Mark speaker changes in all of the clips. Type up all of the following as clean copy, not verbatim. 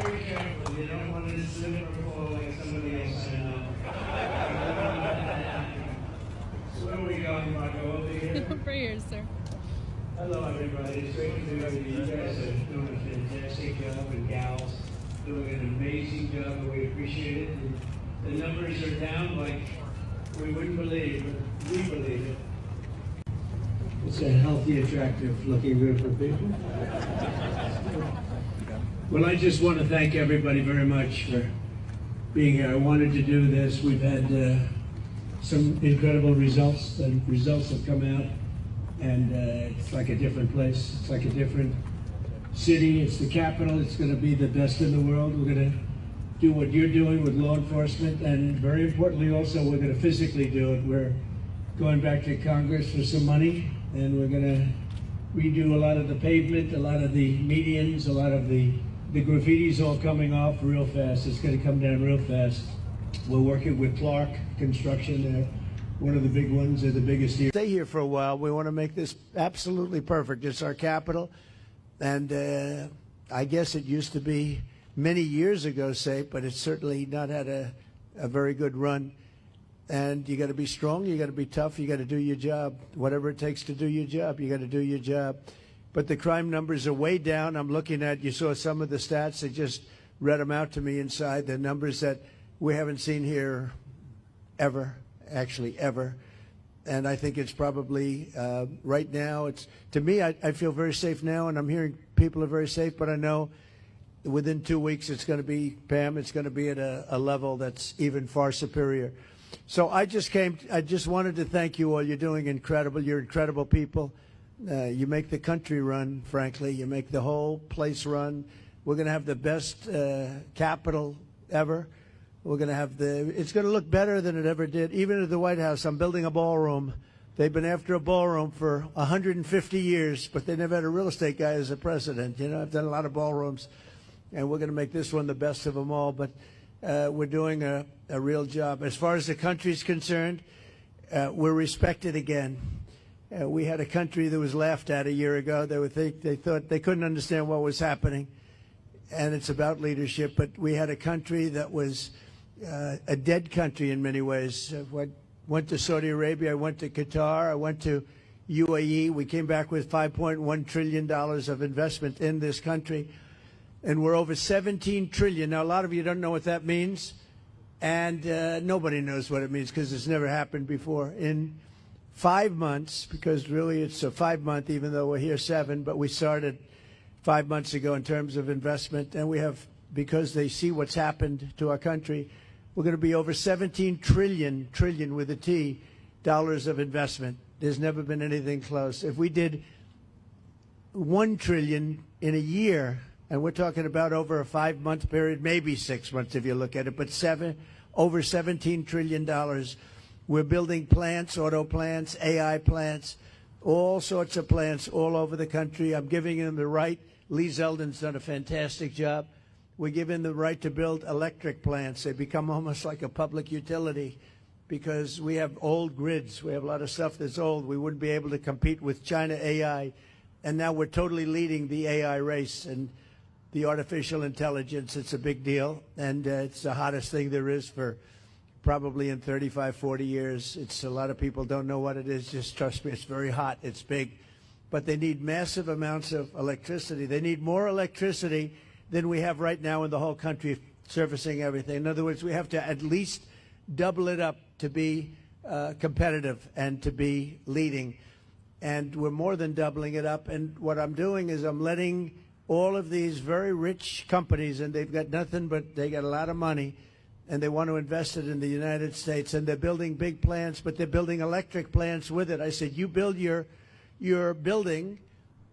Speaker 1: very careful. You don't want to slip or fall like somebody else I know. So where are we going, Marco? Over here?
Speaker 2: Over here, sir.
Speaker 1: Hello, everybody. It's great to be with you. You guys are doing a fantastic job, and gals doing an amazing job, and we appreciate it. And the numbers are down like we wouldn't believe, but we believe it. It's a healthy, attractive, looking good for people. Well, I just want to thank everybody very much for being here. I wanted to do this. We've had some incredible results. The results have come out, and it's like a different place. It's like a different city. It's the capital. It's going to be the best in the world. We're going to do what you're doing with law enforcement, and very importantly also, we're going to physically do it. We're going back to Congress for some money, and we're going to redo a lot of the pavement, a lot of the medians, a lot of the graffiti's all coming off real fast. It's going to come down real fast. We're working with Clark Construction. They're one of the big ones. They're the biggest here. Stay here for a while. We want to make this absolutely perfect. It's our capital, and I guess it used to be many years ago safe, but it's certainly not had a very good run. And you got to be strong, you got to be tough, you got to do your job. Whatever it takes to do your job, you got to do your job. But the crime numbers are way down. I'm looking at, you saw some of the stats, they just read them out to me inside, the numbers that we haven't seen here ever, actually ever. And I think it's probably, right now, it's, to me, I feel very safe now, and I'm hearing people are very safe, but I know within 2 weeks it's going to be, Pam, it's going to be at a level that's even far superior. So I just wanted to thank you all. You're doing incredible. You're incredible people. You make the country run, frankly. You make the whole place run. We're going to have the best capital ever. We're going to have it's going to look better than it ever did. Even at the White House, I'm building a ballroom. They've been after a ballroom for 150 years, but they never had a real estate guy as a president. You know, I've done a lot of ballrooms, and we're going to make this one the best of them all. But we're doing a real job. As far as the country's concerned, we're respected again. We had a country that was laughed at a year ago. They thought they couldn't understand what was happening, and it's about leadership. But we had a country that was a dead country in many ways. Went to Saudi Arabia, I went to Qatar, I went to UAE. We came back with $5.1 trillion of investment in this country. And we're over 17 trillion. Now, a lot of you don't know what that means, and nobody knows what it means because it's never happened before. In 5 months, because really it's a 5-month, even though we're here 7, but we started 5 months ago in terms of investment, and we have, because they see what's happened to our country, we're going to be over 17 trillion with a T, dollars of investment. There's never been anything close. If we did 1 trillion in a year, and we're talking about over a 5-month period, maybe 6 months if you look at it, but over $17 trillion. We're building plants, auto plants, AI plants, all sorts of plants all over the country. I'm giving them the right. Lee Zeldin's done a fantastic job. We're giving them the right to build electric plants. They become almost like a public utility because we have old grids. We have a lot of stuff that's old. We wouldn't be able to compete with China AI. And now we're totally leading the AI race. And the artificial intelligence, it's a big deal, and it's the hottest thing there is for probably in 35, 40 years. It's a lot of people don't know what it is. Just trust me, it's very hot, it's big. But they need massive amounts of electricity. They need more electricity than we have right now in the whole country servicing everything. In other words, we have to at least double it up to be competitive and to be leading. And we're more than doubling it up. And what I'm doing is I'm letting all of these very rich companies, and they've got nothing but they got a lot of money, and they want to invest it in the United States, and they're building big plants, but they're building electric plants with it. I said, you build your building,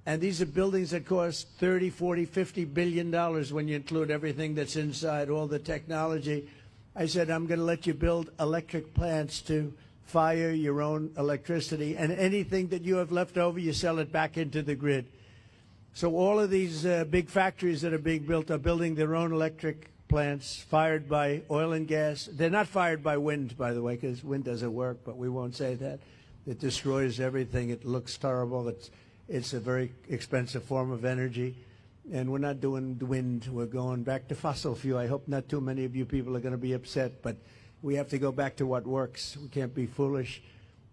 Speaker 1: and these are buildings that cost $30, $40, $50 billion when you include everything that's inside, all the technology. I said, I'm going to let you build electric plants to fire your own electricity, and anything that you have left over, you sell it back into the grid. So all of these big factories that are being built are building their own electric plants fired by oil and gas. They're not fired by wind, by the way, because wind doesn't work, but we won't say that. It destroys everything. It looks terrible. It's a very expensive form of energy. And we're not doing wind. We're going back to fossil fuel. I hope not too many of you people are going to be upset, but we have to go back to what works. We can't be foolish.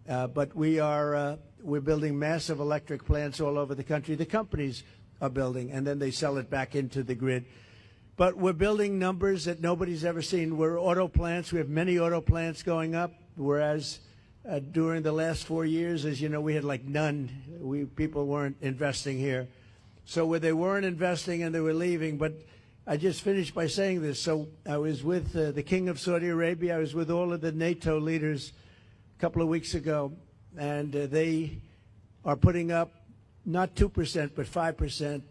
Speaker 1: But we're building massive electric plants all over the country. The companies are building, and then they sell it back into the grid. But we're building numbers that nobody's ever seen. We're auto plants. We have many auto plants going up, whereas during the last 4 years, as you know, we had like none. People weren't investing here. So where they weren't investing and they were leaving. But I just finished by saying this. So I was with the King of Saudi Arabia. I was with all of the NATO leaders a couple of weeks ago, and they are putting up not 2%, but 5%.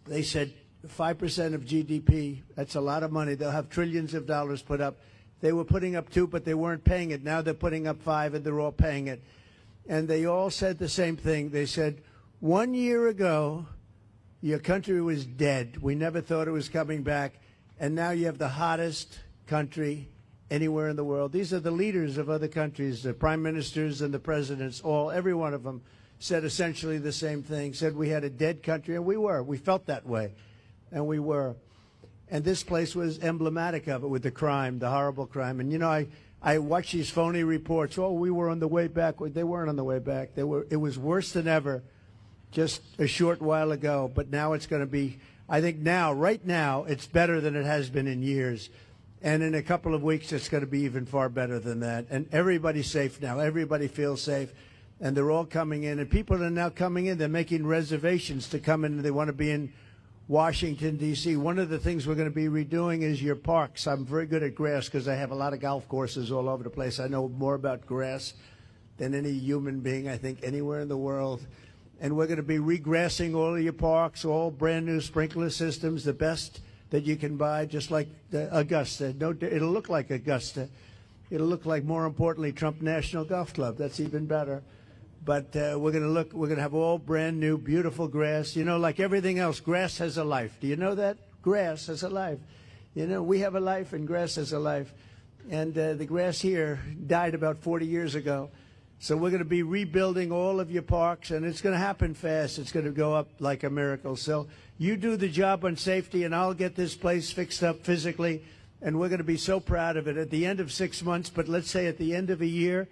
Speaker 1: They said 5% of GDP, that's a lot of money. They'll have trillions of dollars put up. They were putting up 2, but they weren't paying it. Now they're putting up 5, and they're all paying it. And they all said the same thing. They said, 1 year ago, your country was dead. We never thought it was coming back. And now you have the hottest country anywhere in the world. These are the leaders of other countries, the prime ministers and the presidents, every one of them said essentially the same thing, said we had a dead country, and we were. We felt that way, and we were. And this place was emblematic of it with the crime, the horrible crime. And, you know, I watch these phony reports. Oh, we were on the way back. They weren't on the way back. It was worse than ever just a short while ago. But now it's going to be, I think now, right now, it's better than it has been in years. And in a couple of weeks, it's going to be even far better than that. And everybody's safe now. Everybody feels safe. And they're all coming in. And people are now coming in. They're making reservations to come in. They want to be in Washington, D.C. One of the things we're going to be redoing is your parks. I'm very good at grass because I have a lot of golf courses all over the place. I know more about grass than any human being, I think, anywhere in the world. And we're going to be regrassing all of your parks, all brand new sprinkler systems, the best that you can buy, just like Augusta. No, it'll look like Augusta. It'll look like, more importantly, Trump National Golf Club. That's even better. But we're going to have all brand new, beautiful grass. You know, like everything else, grass has a life. Do you know that? Grass has a life. You know, we have a life and grass has a life. And the grass here died about 40 years ago. So we're going to be rebuilding all of your parks, and it's going to happen fast. It's going to go up like a miracle. So you do the job on safety, and I'll get this place fixed up physically, and we're going to be so proud of it at the end of 6 months. But let's say at the end of a year,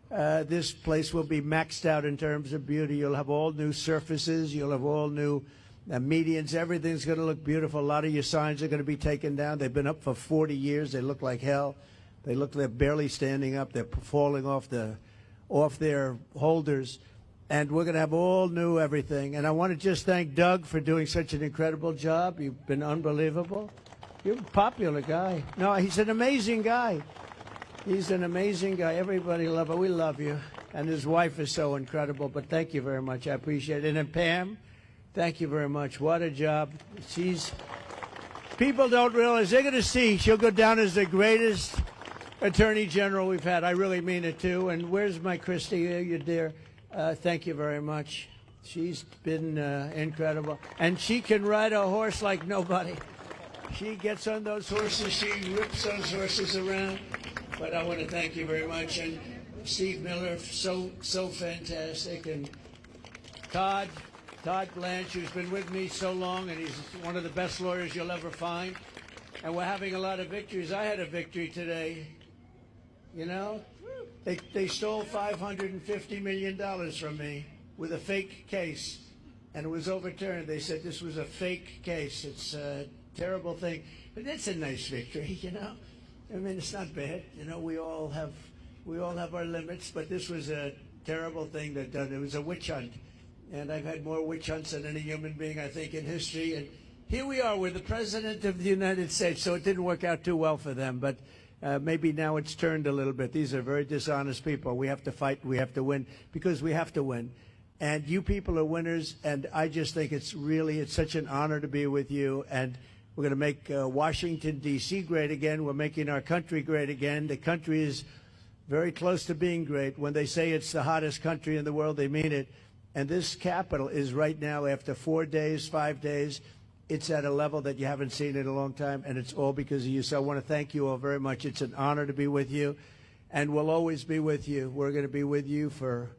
Speaker 1: this place will be maxed out in terms of beauty. You'll have all new surfaces. You'll have all new medians. Everything's going to look beautiful. A lot of your signs are going to be taken down. They've been up for 40 years. They look like hell. They're barely standing up. They're falling off their holders. And we're going to have all new everything. And I want to just thank Doug for doing such an incredible job. You've been unbelievable. You're a popular guy. No, he's an amazing guy. He's an amazing guy. Everybody love him. We love you. And his wife is so incredible. But thank you very much. I appreciate it. And Pam, thank you very much. What a job. People don't realize, they're going to see she'll go down as the greatest Attorney General we've had. I really mean it, too. And where's my Christy? You're there. Thank you very much. She's been incredible. And she can ride a horse like nobody. She gets on those horses. She rips those horses around. But I want to thank you very much. And Steve Miller, so fantastic. And Todd Blanche, who's been with me so long, and he's one of the best lawyers you'll ever find. And we're having a lot of victories. I had a victory today. You know, they stole $550 million from me with a fake case, and it was overturned. They said this was a fake case. It's a terrible thing, but that's a nice victory, you know. I mean, it's not bad. You know, we all have our limits, but this was a terrible thing that done. It was a witch hunt, and I've had more witch hunts than any human being, I think, in history. And here we are with the President of the United States, so it didn't work out too well for them, but maybe now it's turned a little bit. These are very dishonest people. We have to fight. We have to win, because we have to win. And you people are winners, and I just think it's such an honor to be with you. And we're going to make Washington, D.C. great again. We're making our country great again. The country is very close to being great. When they say it's the hottest country in the world, they mean it. And this Capitol is right now, after 4 days, 5 days, it's at a level that you haven't seen in a long time, and it's all because of you. So I want to thank you all very much. It's an honor to be with you, and we'll always be with you. We're going to be with you for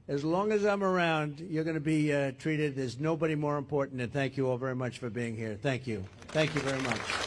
Speaker 1: As long as I'm around, you're going to be treated. There's nobody more important. And thank you all very much for being here. Thank you. Thank you very much.